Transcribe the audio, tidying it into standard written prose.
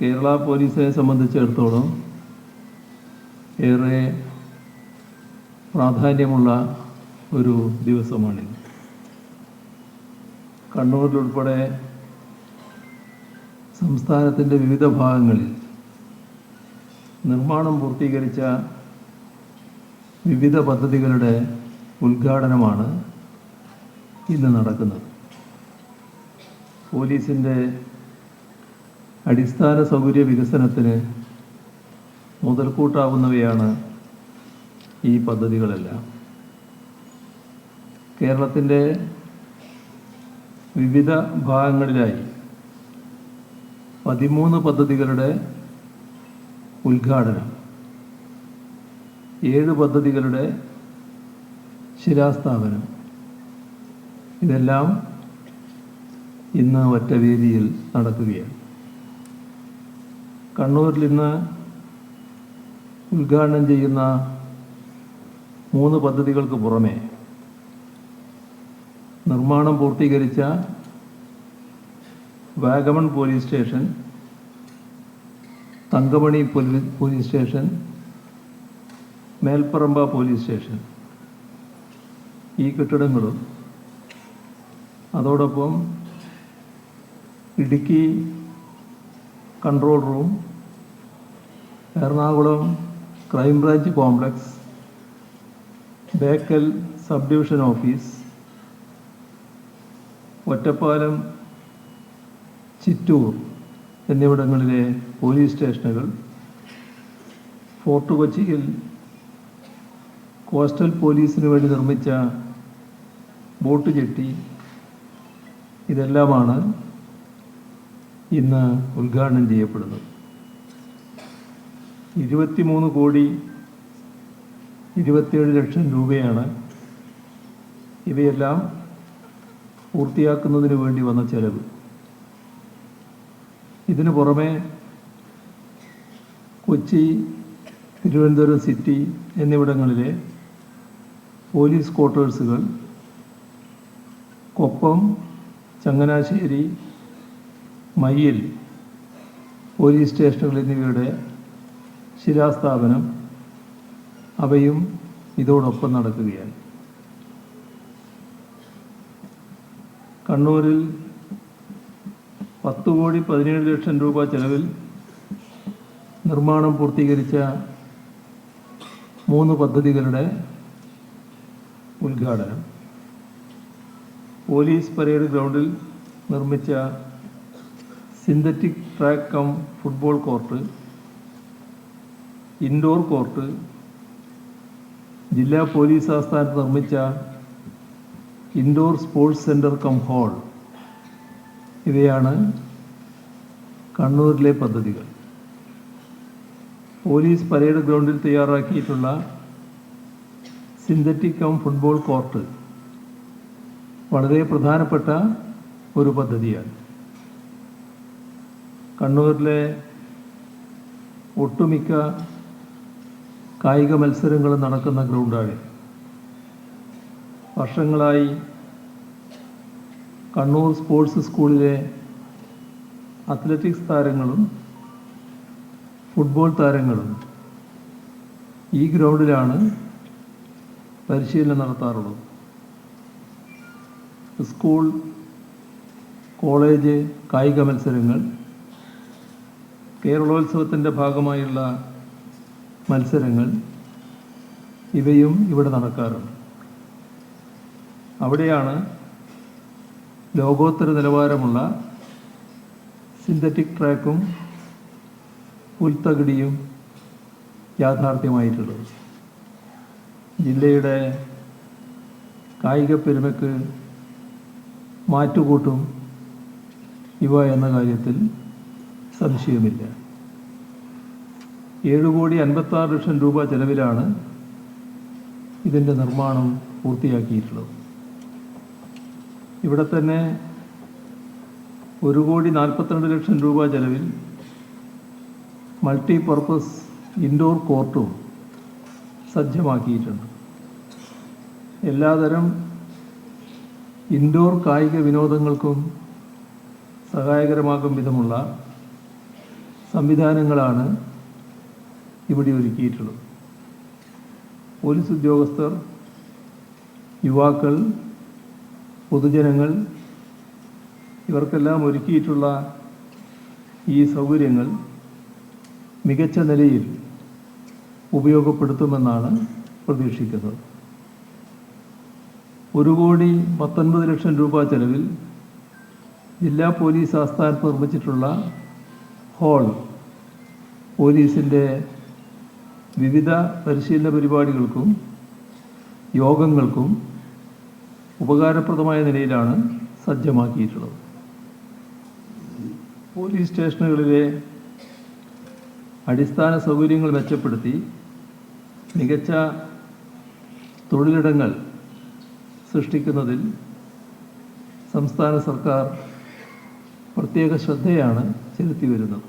കേരള പോലീസിനെ സംബന്ധിച്ചിടത്തോളം ഏറെ പ്രാധാന്യമുള്ള ഒരു ദിവസമാണിത്. കണ്ണൂരിലുൾപ്പെടെ സംസ്ഥാനത്തിൻ്റെ വിവിധ ഭാഗങ്ങളിൽ നിർമ്മാണം പൂർത്തീകരിച്ച വിവിധ പദ്ധതികളുടെ ഉദ്ഘാടനമാണ് ഇന്ന് നടക്കുന്നത്. പോലീസിൻ്റെ അടിസ്ഥാന സൗകര്യ വികസനത്തിന് മുതൽക്കൂട്ടാവുന്നവയാണ് ഈ പദ്ധതികളെല്ലാം. കേരളത്തിൻ്റെ വിവിധ ഭാഗങ്ങളിലായി 13 പദ്ധതികളുടെ ഉദ്ഘാടനം, 7 പദ്ധതികളുടെ ശിലാസ്ഥാപനം, ഇതെല്ലാം ഇന്ന് ഒറ്റ വേദിയിൽ നടക്കുകയാണ്. കണ്ണൂരിൽ ഇന്ന് ഉദ്ഘാടനം ചെയ്യുന്ന 3 പദ്ധതികൾക്ക് പുറമെ നിർമ്മാണം പൂർത്തീകരിച്ച Vagamon police station, Thankamani police station, Melparamba police station, ഈ കെട്ടിടങ്ങളും അതോടൊപ്പം Idukki control room, Ernakulam crime branch complex, Bekal sub division office, Ottapalam, Chittur എന്നിവിടങ്ങളിലെ പോലീസ് സ്റ്റേഷനുകൾ, ഫോർട്ട് കൊച്ചിയിൽ കോസ്റ്റൽ പോലീസിന് വേണ്ടി നിർമ്മിച്ച ബോട്ട് ജെട്ടി, ഇതെല്ലാമാണ് ഇന്ന് ഉദ്ഘാടനം ചെയ്യപ്പെടുന്നത്. 23,27,00,000 രൂപയാണ് ഇവയെല്ലാം പൂർത്തിയാക്കുന്നതിന് വേണ്ടി വന്ന ചെലവ്. ഇതിനു പുറമെ കൊച്ചി, തിരുവനന്തപുരം സിറ്റി എന്നിവിടങ്ങളിലെ പോലീസ് ക്വാർട്ടേഴ്സുകൾ, കൊപ്പം, ചങ്ങനാശ്ശേരി, മയ്യിൽ പോലീസ് സ്റ്റേഷനുകൾ എന്നിവയുടെ ശിലാസ്ഥാപനം, അവയും ഇതോടൊപ്പം നടക്കുകയാണ്. കണ്ണൂരിൽ 10,17,00,000 രൂപ ചെലവിൽ നിർമ്മാണം പൂർത്തീകരിച്ച 3 പദ്ധതികളുടെ ഉദ്ഘാടനം, പോലീസ് പരേഡ് ഗ്രൗണ്ടിൽ നിർമ്മിച്ച synthetic track cum football court, indoor court, ജില്ലാ പോലീസ് ആസ്ഥാനത്ത് നിർമ്മിച്ച indoor sports centre cum hall, ഇവയാണ് കണ്ണൂരിലെ പദ്ധതികൾ. പോലീസ് പരേഡ് ഗ്രൗണ്ടിൽ തയ്യാറാക്കിയിട്ടുള്ള സിന്തറ്റിക് കം ഫുട്ബോൾ കോർട്ട് വളരെ പ്രധാനപ്പെട്ട ഒരു പദ്ധതിയാണ്. കണ്ണൂരിലെ ഒട്ടുമിക്ക കായിക മത്സരങ്ങളും നടക്കുന്ന ഗ്രൗണ്ടാണ്. വർഷങ്ങളായി കണ്ണൂർ സ്പോർട്സ് സ്കൂളിലെ അത്ലറ്റിക്സ് താരങ്ങളും ഫുട്ബോൾ താരങ്ങളും ഈ ഗ്രൗണ്ടിലാണ് പരിശീലനം നടത്താറുള്ളത്. സ്കൂൾ, കോളേജ് കായിക മത്സരങ്ങൾ, കേരളോത്സവത്തിൻ്റെ ഭാഗമായുള്ള മത്സരങ്ങൾ, ഇവയും ഇവിടെ നടക്കാറുണ്ട്. അവിടെയാണ് ലോകോത്തര നിലവാരമുള്ള സിന്തറ്റിക് ട്രാക്കും പുൽത്തകിടിയും യാഥാർത്ഥ്യമായിട്ടുള്ളത്. ജില്ലയുടെ കായിക പെരുമയ്ക്ക് മാറ്റുകൂട്ടും ഇവ എന്ന കാര്യത്തിൽ സംശയമില്ല. 7,56,00,000 രൂപ ചെലവിലാണ് ഇതിൻ്റെ നിർമ്മാണം പൂർത്തിയാക്കിയിട്ടുള്ളത്. ഇവിടെ തന്നെ 1,42,00,000 രൂപ ചെലവിൽ മൾട്ടിപർപ്പസ് ഇൻഡോർ കോർട്ടും സജ്ജമാക്കിയിട്ടുണ്ട്. എല്ലാതരം ഇൻഡോർ കായിക വിനോദങ്ങൾക്കും സഹായകരമാകും വിധമുള്ള സംവിധാനങ്ങളാണ് ഇവിടെ ഒരുക്കിയിട്ടുള്ളത്. പോലീസ് ഉദ്യോഗസ്ഥർ, യുവാക്കൾ, പൊതുജനങ്ങൾ ഇവർക്കെല്ലാം ഒരുക്കിയിട്ടുള്ള ഈ സൗകര്യങ്ങൾ മികച്ച നിലയിൽ ഉപയോഗപ്പെടുത്തുമെന്നാണ് പ്രതീക്ഷിക്കുന്നത്. 1,19,00,000 രൂപ ചെലവിൽ ജില്ലാ പോലീസ് ആസ്ഥാനത്ത് നിർമ്മിച്ചിട്ടുള്ള ഹാൾ പോലീസിൻ്റെ വിവിധ പരിശീലന പരിപാടികൾക്കും യോഗങ്ങൾക്കും ഉപകാരപ്രദമായ നിലയിലാണ് സജ്ജമാക്കിയിട്ടുള്ളത്. പോലീസ് സ്റ്റേഷനുകളിലെ അടിസ്ഥാന സൗകര്യങ്ങൾ മെച്ചപ്പെടുത്തി മികച്ച തൊഴിലിടങ്ങൾ സൃഷ്ടിക്കുന്നതിൽ സംസ്ഥാന സർക്കാർ പ്രത്യേക ശ്രദ്ധയാണ് ചെലുത്തി വരുന്നത്.